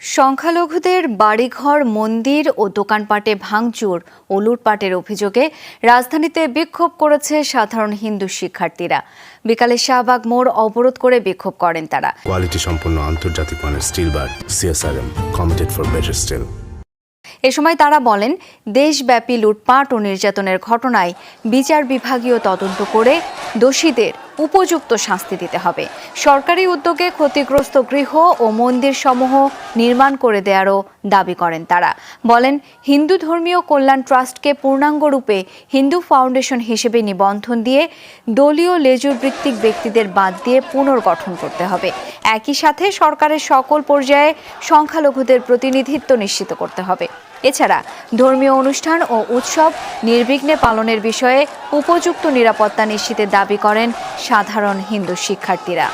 সংখ্যালঘুদের বাড়িঘর, মন্দির ও দোকানপাটে ভাঙচুর ও লুটপাটের অভিযোগে রাজধানীতে বিক্ষোভ করেছে সাধারণ হিন্দু শিক্ষার্থীরা। বিকালে শাহবাগ মোড় অবরোধ করে বিক্ষোভ করেন তারা। কোয়ালিটি সম্পন্ন আন্তর্জাতিক মানের steel bar CSRM committed for better steel. এ সময় তারা বলেন, দেশব্যাপী লুটপাট ও নির্যাতনের ঘটনায় বিচার বিভাগীয় তদন্ত করে দোষীদের উপযুক্ত শাস্তি দিতে হবে। সরকারি উদ্যোগে ক্ষতিগ্রস্ত গৃহ ও মন্দির সমূহ নির্মাণ করে দেওয়ারও দাবি করেন তারা। বলেন, হিন্দু ধর্মীয় কল্যাণ ট্রাস্টকে পূর্ণাঙ্গরূপে হিন্দু ফাউন্ডেশন হিসেবে নিবন্ধন দিয়ে দলীয় লেজুর ভিত্তিক ব্যক্তিদের বাদ দিয়ে পুনর্গঠন করতে হবে। একই সাথে সরকারের সকল পর্যায়ে সংখ্যালঘুদের প্রতিনিধিত্ব নিশ্চিত করতে হবে। এছাড়া ধর্মীয় অনুষ্ঠান ও উৎসব নির্বিঘ্নে পালনের বিষয়ে উপযুক্ত নিরাপত্তা নিশ্চিতের দাবি করেন সাধারণ হিন্দু শিক্ষার্থীরা।